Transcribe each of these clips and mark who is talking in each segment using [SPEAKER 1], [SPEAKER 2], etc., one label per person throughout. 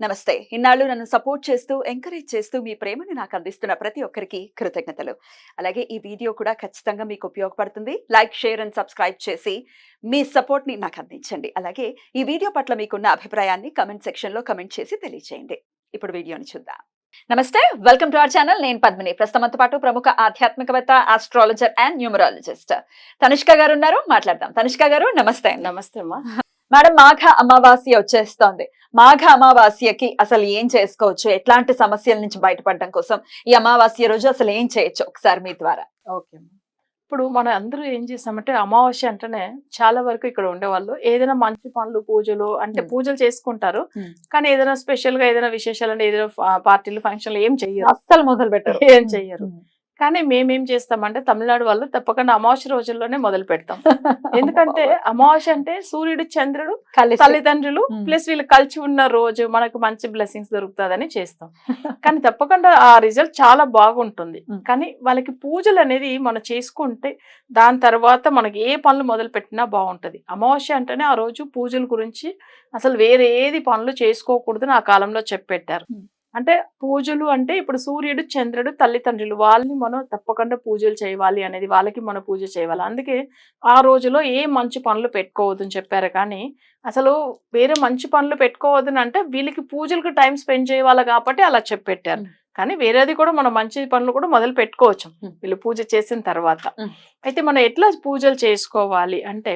[SPEAKER 1] నమస్తే. ఇన్నాళ్ళు నన్ను సపోర్ట్ చేస్తూ, ఎంకరేజ్ చేస్తూ మీ ప్రేమని నాకు అందిస్తున్న ప్రతి ఒక్కరికి కృతజ్ఞతలు. అలాగే ఈ వీడియో కూడా ఖచ్చితంగా మీకు ఉపయోగపడుతుంది. లైక్, షేర్ అండ్ సబ్స్క్రైబ్ చేసి మీ సపోర్ట్‌ని నాకు అందించండి. అలాగే ఈ వీడియో పట్ల మీకున్న అభిప్రాయాన్ని కామెంట్ సెక్షన్‌లో కామెంట్ చేసి తెలియజేయండి. ఇప్పుడు వీడియోని చూద్దాం. నమస్తే. Welcome to our channel. నేను పద్మిని. ప్రస్తుతం మనతో పాటు ప్రముఖ ఆధ్యాత్మికవేత్త, ఆస్ట్రాలజర్ అండ్ న్యూమరాలజిస్ట్ తనిష్క గారు ఉన్నారు. మాట్లాడదాం. తనిష్క గారు నమస్తే.
[SPEAKER 2] నమస్తే అమ్మా.
[SPEAKER 1] మేడం, మాఘ అమావాస్య వచ్చేస్తోంది. మాఘ అమావాస్యకి అసలు ఏం చేసుకోవచ్చు? ఎట్లాంటి సమస్యల నుంచి బయటపడడం కోసం ఈ అమావాస్య రోజు అసలు ఏం చేయొచ్చు? ఒకసారి మీ ద్వారా.
[SPEAKER 2] ఓకే అమ్మా. ఇప్పుడు మనం అందరూ ఏం చేస్తామంటే అమావాస్య అంటేనే చాలా వరకు ఇక్కడ ఉండేవాళ్ళు ఏదైనా మంచి పనులు, పూజలు అంటే పూజలు చేసుకుంటారు. కానీ ఏదైనా స్పెషల్ గా ఏదైనా విశేషాలు అంటే ఏదైనా పార్టీలు, ఫంక్షన్లు ఏం చెయ్యరు,
[SPEAKER 1] అస్సలు మొదలు పెట్టరు,
[SPEAKER 2] ఏం చెయ్యరు. కానీ మేమేం చేస్తామంటే తమిళనాడు వాళ్ళు తప్పకుండా అమావాస్య రోజుల్లోనే మొదలు పెడతాం. ఎందుకంటే అమావాస్య అంటే సూర్యుడు, చంద్రుడు, తల్లిదండ్రులు ప్లస్ వీళ్ళు కలిసి ఉన్న రోజు మనకు మంచి బ్లెస్సింగ్స్ దొరుకుతుందని చేస్తాం. కానీ తప్పకుండా ఆ రిజల్ట్ చాలా బాగుంటుంది. కానీ వాళ్ళకి పూజలు అనేది మనం చేసుకుంటే దాని తర్వాత మనకి ఏ పనులు మొదలు పెట్టినా బాగుంటది. అమావాస్య అంటేనే ఆ రోజు పూజల గురించి అసలు వేరే ఏది పనులు చేసుకోకూడదని ఆ కాలంలో చెప్పెట్టారు. అంటే పూజలు అంటే ఇప్పుడు సూర్యుడు, చంద్రుడు, తల్లిదండ్రులు వాళ్ళని మనం తప్పకుండా పూజలు చేయాలి అనేది, వాళ్ళకి మనం పూజ చేయాలి. అందుకే ఆ రోజులో ఏ మంచి పనులు పెట్టుకోవద్దని చెప్పారు. కానీ అసలు వేరే మంచి పనులు పెట్టుకోవద్దని అంటే వీళ్ళకి పూజలకు టైం స్పెండ్ చేయాలి కాబట్టి అలా చెప్పెట్టారు. కానీ వేరేది కూడా మనం మంచి పనులు కూడా మొదలు పెట్టుకోవచ్చు వీళ్ళు పూజ చేసిన తర్వాత. అయితే మనం ఎట్లా పూజలు చేసుకోవాలి అంటే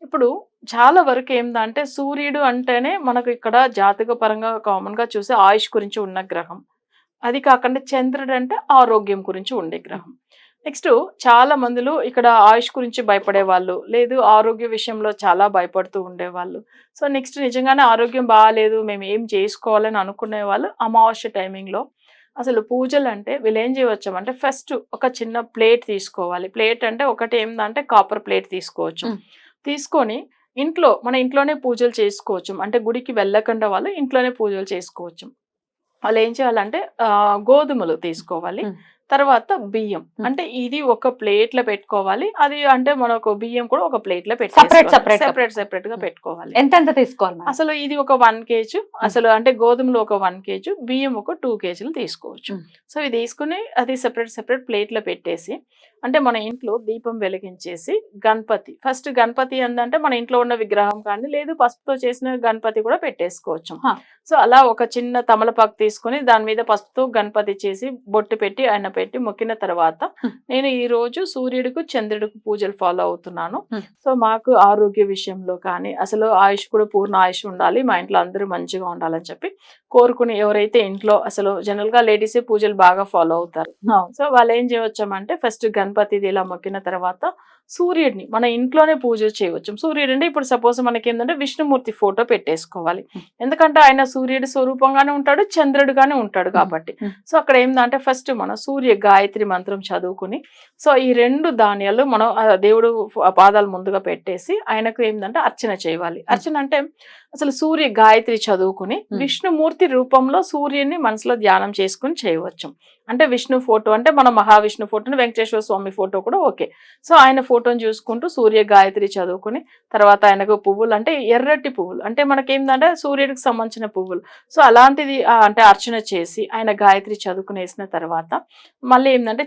[SPEAKER 2] ఇప్పుడు చాలా వరకు ఏందంటే సూర్యుడు అంటేనే మనకు ఇక్కడ జాతక పరంగా కామన్ గా చూసే ఆయుష్ గురించి ఉన్న గ్రహం. అది కాకుండా చంద్రుడు అంటే ఆరోగ్యం గురించి ఉండే గ్రహం. నెక్స్ట్ చాలా మందిలో ఇక్కడ ఆయుష్ గురించి భయపడే వాళ్ళు, లేదు ఆరోగ్య విషయంలో చాలా భయపడుతూ ఉండేవాళ్ళు. సో నెక్స్ట్ నిజంగానే ఆరోగ్యం బాగాలేదు, మేము ఏం చేసుకోవాలని అనుకునే వాళ్ళు అమావాస్య టైమింగ్ లో అసలు పూజలు అంటే వీళ్ళు ఏం చేయవచ్చు అంటే ఫస్ట్ ఒక చిన్న ప్లేట్ తీసుకోవాలి. ప్లేట్ అంటే ఒకటి ఏంటంటే కాపర్ ప్లేట్ తీసుకోవచ్చు. తీసుకొని మన ఇంట్లోనే పూజలు చేసుకోవచ్చు. అంటే గుడికి వెళ్ళకుండా వాళ్ళు ఇంట్లోనే పూజలు చేసుకోవచ్చు. వాళ్ళు ఏం చేయాలంటే గోధుమలు తీసుకోవాలి. తర్వాత బియ్యం అంటే ఇది ఒక ప్లేట్ లో పెట్టుకోవాలి. అది అంటే మనకు బియ్యం కూడా ఒక ప్లేట్ లో సెపరేట్ గా పెట్టుకోవాలి.
[SPEAKER 1] ఎంత తీసుకోవాలి?
[SPEAKER 2] అసలు ఇది ఒక 1 kg, అసలు అంటే గోధుమలు ఒక 1 kg, బియ్యం ఒక 2 kg తీసుకోవచ్చు. సో ఇది తీసుకుని అది సెపరేట్ ప్లేట్ లో పెట్టేసి అంటే మన ఇంట్లో దీపం వెలిగించేసి ఫస్ట్ గణపతి ఏంటంటే మన ఇంట్లో ఉన్న విగ్రహం కానీ లేదు పసుపుతో చేసిన గణపతి కూడా పెట్టేసుకోవచ్చు. సో అలా ఒక చిన్న తమలపాకు తీసుకుని దాని మీద పసుపుతో గణపతి చేసి బొట్టు పెట్టి ఆయన పెట్టి మొక్కిన తర్వాత నేను ఈ రోజు సూర్యుడికి, చంద్రుడికి పూజలు ఫాలో అవుతున్నాను. సో మాకు ఆరోగ్య విషయంలో కానీ అసలు ఆయుష్ కూడా పూర్ణ ఆయుష్ ఉండాలి, మా ఇంట్లో అందరూ మంచిగా ఉండాలని చెప్పి కోరుకుని ఎవరైతే ఇంట్లో అసలు జనరల్ గా లేడీస్ పూజలు బాగా ఫాలో అవుతారు. సో వాళ్ళు ఏం చేయవచ్చామంటే ఫస్ట్ గణపతిది ఇలా మొక్కిన తర్వాత సూర్యుడిని మన ఇంట్లోనే పూజ చేయవచ్చు. సూర్యుడు అంటే ఇప్పుడు సపోజ్ మనకి ఏంటంటే విష్ణుమూర్తి ఫోటో పెట్టేసుకోవాలి. ఎందుకంటే ఆయన సూర్యుడి స్వరూపంగానే ఉంటాడు, చంద్రుడుగానే ఉంటాడు కాబట్టి. సో అక్కడ ఏంటంటే ఫస్ట్ మన సూర్య గాయత్రి మంత్రం చదువుకుని సో ఈ 2 ధాన్యాలు మనం దేవుడు పాదాలు ముందుగా పెట్టేసి ఆయనకు ఏంటంటే అర్చన చేయాలి. అర్చన అంటే అసలు సూర్య గాయత్రి చదువుకుని విష్ణుమూర్తి రూపంలో సూర్యుని మనసులో ధ్యానం చేసుకుని చేయవచ్చు. అంటే విష్ణు ఫోటో అంటే మన మహావిష్ణు ఫోటోని, వెంకటేశ్వర స్వామి ఫోటో కూడా ఓకే. సో ఆయన ఫోటోని చూసుకుంటూ సూర్య గాయత్రి చదువుకుని తర్వాత ఆయనకు పువ్వులు అంటే ఎర్రటి పువ్వులు అంటే మనకేందంటే సూర్యుడికి సంబంధించిన పువ్వులు సో అలాంటిది అంటే అర్చన చేసి ఆయన గాయత్రి చదువుకునేసిన తర్వాత మళ్ళీ ఏంటంటే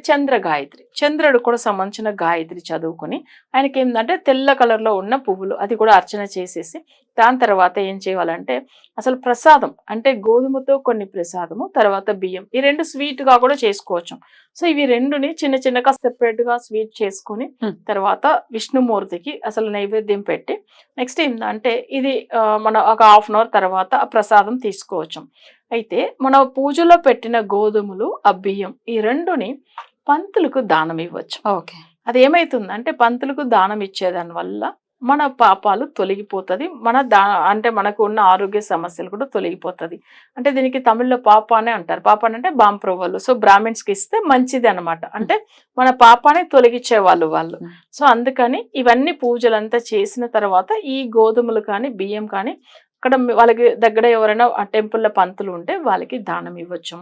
[SPEAKER 2] చంద్రుడు కూడా సంబంధించిన గాయత్రి చదువుకుని ఆయనకి ఏంటంటే తెల్ల కలర్ లో ఉన్న పువ్వులు అది కూడా అర్చన చేసేసి దాని తర్వాత ఏం చేయాలంటే అసలు ప్రసాదం అంటే గోధుమతో కొన్ని ప్రసాదము, తర్వాత బియ్యం, ఈ 2 స్వీట్ గా కూడా చేసుకోవచ్చు. సో ఇవి 2ని చిన్నగా సెపరేట్ గా స్వీట్ చేసుకుని తర్వాత విష్ణుమూర్తికి అసలు నైవేద్యం పెట్టి నెక్స్ట్ ఏంటంటే ఇది మన ఒక 1/2 hour తర్వాత ఆ ప్రసాదం తీసుకోవచ్చు. అయితే మన పూజలో పెట్టిన గోధుమలు, ఆ బియ్యం ఈ 2ని పంతులకు దానం ఇవ్వచ్చు.
[SPEAKER 1] ఓకే.
[SPEAKER 2] అది ఏమైతుందంటే పంతులకు దానం ఇచ్చేదాని వల్ల మన పాపాలు తొలగిపోతుంది, అంటే మనకు ఉన్న ఆరోగ్య సమస్యలు కూడా తొలగిపోతుంది. అంటే దీనికి తమిళ్లో పాపానే అంటారు. పాపాని అంటే బాంప్రవ్వలు. సో బ్రాహ్మిన్స్ కి ఇస్తే మంచిది అనమాట. అంటే మన పాపాన్ని తొలగించే వాళ్ళు. సో అందుకని ఇవన్నీ పూజలంతా చేసిన తర్వాత ఈ గోధుమలు కానీ బియ్యం కానీ అక్కడ వాళ్ళకి దగ్గర ఎవరైనా ఆ టెంపుల్లో పంతులు ఉంటే వాళ్ళకి దానం ఇవ్వచ్చు.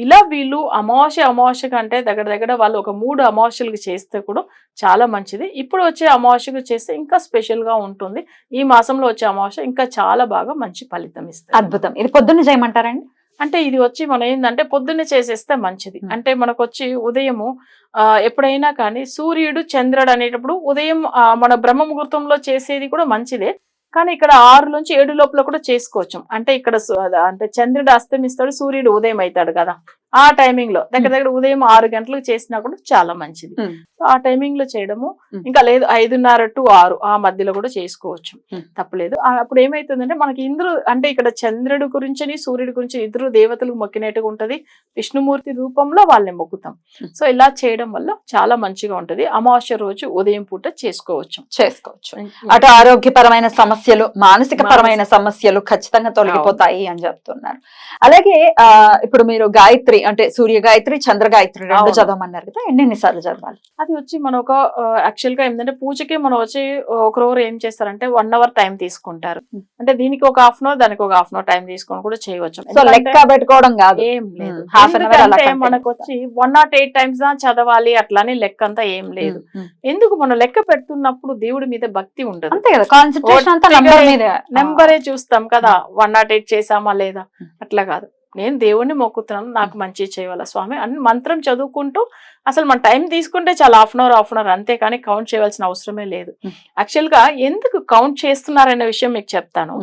[SPEAKER 2] ఇలా వీళ్ళు అమావాస్య కంటే దగ్గర వాళ్ళు ఒక 3 అమావాస్యలకు చేస్తే కూడా చాలా మంచిది. ఇప్పుడు వచ్చే అమావాస్యకు చేస్తే ఇంకా స్పెషల్ గా ఉంటుంది. ఈ మాసంలో వచ్చే అమావాస్య ఇంకా చాలా బాగా మంచి ఫలితం ఇస్తుంది.
[SPEAKER 1] అద్భుతం. ఇది పొద్దున్న చేయమంటారండి?
[SPEAKER 2] అంటే ఇది వచ్చి మనం ఏంటంటే పొద్దున్నే చేసేస్తే మంచిది. అంటే మనకు వచ్చి ఉదయము ఎప్పుడైనా కానీ సూర్యుడు చంద్రుడు అనేటప్పుడు ఉదయం మన బ్రహ్మ ముహూర్తంలో చేసేది కూడా మంచిదే. కానీ ఇక్కడ 6 నుంచి 7 లోపల కూడా చేసుకోవచ్చు. అంటే ఇక్కడ అంటే చంద్రుడు అస్తమిస్తాడు, సూర్యుడు ఉదయం అవుతాడు కదా, ఆ టైమింగ్ లో దగ్గర ఉదయం 6 గంటలకు చేసినా కూడా చాలా మంచిది. ఆ టైమింగ్ లో చేయడము, ఇంకా లేదు 5:30 to 6 ఆ మధ్యలో కూడా చేసుకోవచ్చు, తప్పలేదు. అప్పుడు ఏమైతుందంటే మనకి అంటే ఇక్కడ చంద్రుడి గురించి సూర్యుడి గురించి ఇద్దరు దేవతలకు మొక్కినట్టుగా ఉంటది. విష్ణుమూర్తి రూపంలో వాళ్ళని మొక్కుతాం. సో ఇలా చేయడం వల్ల చాలా మంచిగా ఉంటది. అమావాస్య రోజు ఉదయం పూట చేసుకోవచ్చు.
[SPEAKER 1] అటు ఆరోగ్యపరమైన సమస్యలు, మానసిక పరమైన సమస్యలు ఖచ్చితంగా తొలగిపోతాయి అని చెప్తున్నారు. అలాగే ఇప్పుడు మీరు గాయత్రి అంటే సూర్య గాయత్రి, చంద్ర గాయత్రి రెండు చదవమన్నారు కదా, ఎన్నిసార్లు చదవాలి?
[SPEAKER 2] అది వచ్చి మనం ఒక యాక్చువల్ గా ఏంటంటే పూజకి మనం వచ్చి ఒకరోజు ఏం చేస్తారంటే 1 hour టైం తీసుకుంటారు. అంటే దీనికి ఒక 1/2 hour, దానికి ఒక 1/2 hour టైం తీసుకొని కూడా చేయవచ్చు.
[SPEAKER 1] సో లెక్క పెట్టుకోవడం కాదు,
[SPEAKER 2] ఏం లేదు. ఎందుకంటే మనకు వచ్చి 108 times దా చదవాలి అట్లానే లెక్క అంతా ఏం లేదు. ఎందుకు మనం లెక్క పెడుతున్నప్పుడు దేవుడి మీద భక్తి ఉండదు,
[SPEAKER 1] అంతే కదా, కాన్సంట్రేషన్ అంతా
[SPEAKER 2] నెంబరే చూస్తాం కదా, 108 చేసామా లేదా, అట్లా కాదు. నేను దేవుణ్ణి మొక్కుతున్నాను, నాకు మంచి చేయాల స్వామి అని మంత్రం చదువుకుంటూ అసలు మన టైం తీసుకుంటే చాలా 1/2 hour అంతే, కానీ కౌంట్ చేయవలసిన అవసరమే లేదు. యాక్చువల్ గా ఎందుకు కౌంట్ చేస్తున్నారనే విషయం మీకు చెప్తాను.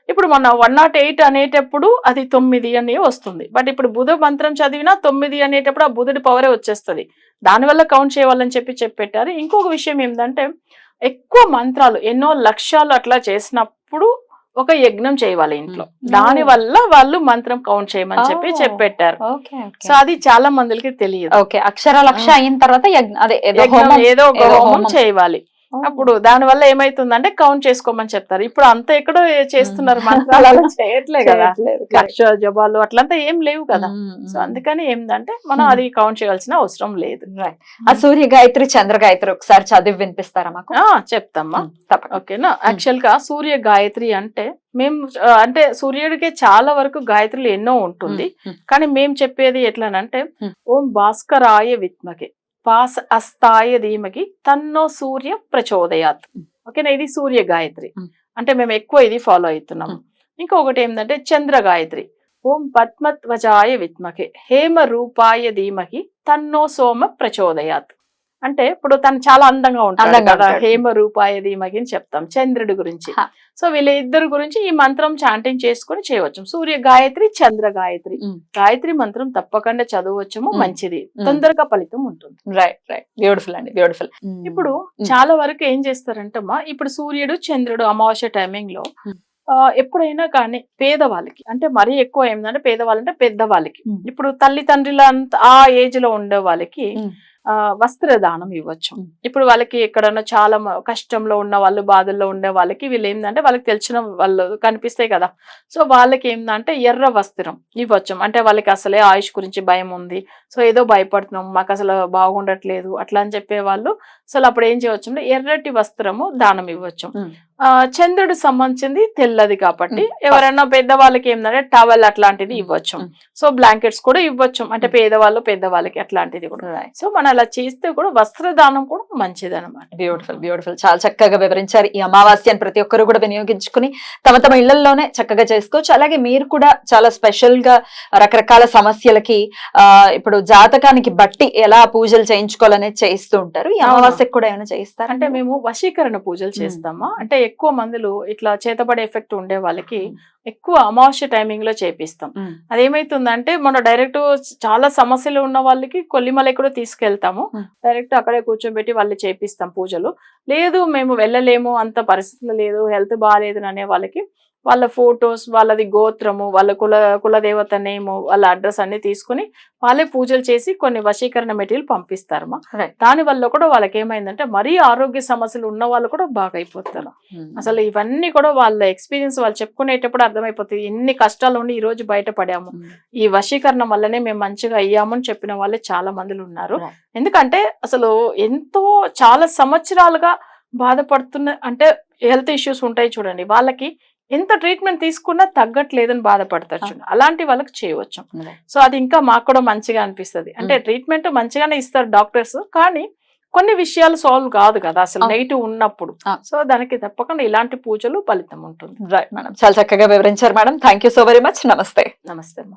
[SPEAKER 2] ఇప్పుడు మన 108 అనేటప్పుడు అది 9 అని వస్తుంది. బట్ ఇప్పుడు బుధ మంత్రం చదివినా 9 అనేటప్పుడు ఆ బుధుడి పవరే వచ్చేస్తుంది. దానివల్ల కౌంట్ చేయాలని చెప్పి పెట్టారు. ఇంకొక విషయం ఏంటంటే ఎక్కువ మంత్రాలు ఎన్నో లక్షలు అట్లా చేసినప్పుడు ఒక యజ్ఞం చేయాలి ఇంట్లో, దాని వల్ల వాళ్ళు మంత్రం కౌంట్ చేయమని చెప్పి పెట్టారు. సో అది చాలా మందికి తెలియదు.
[SPEAKER 1] అక్షర లక్ష అయిన తర్వాత
[SPEAKER 2] ఏదో ఒక హోమం చేయాలి. అప్పుడు దాని వల్ల ఏమైతుందంటే కౌంట్ చేసుకోమని చెప్తారు. ఇప్పుడు అంతా ఎక్కడో చేస్తున్నారు, మంత్రాలు చేయట్లే కదా, లక్ష జపాలు అట్లంతా ఏం లేవు కదా. సో అందుకని ఏంటంటే మనం అది కౌంట్ చేయాల్సిన అవసరం లేదు.
[SPEAKER 1] ఆ సూర్య గాయత్రి, చంద్ర గాయత్రి ఒకసారి చదివి వినిపిస్తారా మాకు?
[SPEAKER 2] చెప్తామా, ఓకేనా. యాక్చువల్ గా సూర్య గాయత్రి అంటే మేము అంటే సూర్యుడికి చాలా వరకు గాయత్రులు ఎన్నో ఉంటుంది, కానీ మేము చెప్పేది ఎట్లానంటే ఓం భాస్కరాయ విద్మకే పాస అస్తాయ ధీమకి తన్నో సూర్య ప్రచోదయాత్. ఓకేనా, ఇది సూర్య గాయత్రి. అంటే మేము ఎక్కువ ఇది ఫాలో అవుతున్నాము. ఇంకొకటి ఏంటంటే చంద్ర గాయత్రి ఓం పద్మధ్వజాయ విద్మకే హేమ రూపాయ ధీమకి తన్నో సోమ ప్రచోదయాత్. అంటే ఇప్పుడు తను చాలా అందంగా ఉంటాడు కదా, హేమ రూపాయ ధీమకి అని చెప్తాం చంద్రుడి గురించి. సో వీళ్ళిద్దరు గురించి ఈ మంత్రం చాంటింగ్ చేసుకుని చేయవచ్చు. సూర్య గాయత్రి, చంద్ర గాయత్రి. గాయత్రి మంత్రం తప్పకుండా చదవచ్చము, మంచిది, తొందరగా ఫలితం ఉంటుంది.
[SPEAKER 1] బ్యూటిఫుల్ అండి, బ్యూటిఫుల్.
[SPEAKER 2] ఇప్పుడు చాలా వరకు ఏం చేస్తారంటమ్మా, ఇప్పుడు సూర్యుడు చంద్రుడు అమావాస్య టైమింగ్ లో ఎప్పుడైనా కానీ పేదవాళ్ళకి, అంటే మరీ ఎక్కువ ఏంటంటే పేదవాళ్ళంటే పెద్దవాళ్ళకి, ఇప్పుడు తల్లిదండ్రుల ఆ ఏజ్ లో ఉండే వాళ్ళకి వస్త్రదానం ఇవ్వచ్చు. ఇప్పుడు వాళ్ళకి ఎక్కడన్నా చాలా కష్టంలో ఉన్న వాళ్ళు, బాధల్లో ఉండే వాళ్ళకి వీళ్ళు ఏంటంటే వాళ్ళకి తెలిసిన వాళ్ళు కనిపిస్తాయి కదా, సో వాళ్ళకి ఏంటంటే ఎర్ర వస్త్రం ఇవ్వచ్చు. అంటే వాళ్ళకి అసలే ఆయుష్ గురించి భయం ఉంది, సో ఏదో భయపడుతున్నాం, మాకు అసలు బాగుండట్లేదు అట్లా అని చెప్పే వాళ్ళు అసలు అప్పుడు ఏం చేయవచ్చు అంటే ఎర్రటి వస్త్రము దానం ఇవ్వచ్చు. చంద్రుడు సంబంధించింది తెల్లది కాబట్టి ఎవరైనా పెద్దవాళ్ళకి ఏంటంటే టవల్ అట్లాంటిది ఇవ్వచ్చు. సో బ్లాంకెట్స్ కూడా ఇవ్వచ్చు, అంటే పెద్దవాళ్ళకి అట్లాంటిది కూడా. సో మనం అలా చేస్తే కూడా వస్త్రదానం కూడా మంచిది అనమాట.
[SPEAKER 1] బ్యూటిఫుల్, చాలా చక్కగా వివరించారు. ఈ అమావాస్యను ప్రతి ఒక్కరు కూడా వినియోగించుకుని తమ ఇళ్లలోనే చక్కగా చేసుకోవచ్చు. అలాగే మీరు కూడా చాలా స్పెషల్ గా రకరకాల సమస్యలకి ఇప్పుడు జాతకానికి బట్టి ఎలా పూజలు చేయించుకోవాలనేది చేయిస్తూ ఉంటారు. ఈ అమావాస్యకు కూడా ఏమైనా చేయిస్తారు?
[SPEAKER 2] అంటే మేము వశీకరణ పూజలు చేస్తామా, అంటే ఎక్కువ మందులు ఇట్లా చేతబడే ఎఫెక్ట్ ఉండే వాళ్ళకి ఎక్కువ అమావాస్య టైమింగ్ లో చేపిస్తాం. అదేమైతుందంటే మనం డైరెక్ట్ చాలా సమస్యలు ఉన్న వాళ్ళకి కొల్లిమల కూడా తీసుకెళ్తాము, డైరెక్ట్ అక్కడే కూర్చోబెట్టి వాళ్ళు చేపిస్తాం పూజలు. లేదు మేము వెళ్ళలేము, అంత పరిస్థితులు లేదు, హెల్త్ బాగాలేదు అనే వాళ్ళకి వాళ్ళ ఫొటోస్, వాళ్ళది గోత్రము, వాళ్ళ కులదేవత నేము, వాళ్ళ అడ్రస్ అన్ని తీసుకుని వాళ్ళే పూజలు చేసి కొన్ని వశీకరణ మెటీరియల్ పంపిస్తారమ్మా. దాని వల్ల కూడా వాళ్ళకి ఏమైందంటే మరీ ఆరోగ్య సమస్యలు ఉన్న వాళ్ళు కూడా బాగా అయిపోతారు. అసలు ఇవన్నీ కూడా వాళ్ళ ఎక్స్పీరియన్స్ వాళ్ళు చెప్పుకునేటప్పుడు అర్థమైపోతుంది, ఎన్ని కష్టాలు ఉండి ఈ రోజు బయటపడాము, ఈ వశీకరణం వల్లనే మేము మంచిగా అయ్యామని చెప్పిన వాళ్ళే చాలా మంది ఉన్నారు. ఎందుకంటే అసలు ఎంతో చాలా సంవత్సరాలుగా బాధపడుతున్న, అంటే హెల్త్ ఇష్యూస్ ఉంటాయి చూడండి, వాళ్ళకి ఎంత ట్రీట్మెంట్ తీసుకున్నా తగ్గట్లేదని బాధపడతారు చూడండి, అలాంటి వాళ్ళకి చేయవచ్చు.
[SPEAKER 1] Right.
[SPEAKER 2] సో అది ఇంకా మాకు కూడా మంచిగా అనిపిస్తుంది. అంటే ట్రీట్మెంట్ మంచిగానే ఇస్తారు డాక్టర్స్, కానీ కొన్ని విషయాలు సాల్వ్ కాదు కదా అసలు నెగిటివ్ ఉన్నప్పుడు. సో దానికి తప్పకుండా ఇలాంటి పూజలు ఫలితం ఉంటుంది.
[SPEAKER 1] రైట్ మేడం, చాలా చక్కగా వివరించారు madam. Thank you so very much. నమస్తే.
[SPEAKER 2] నమస్తే అమ్మా.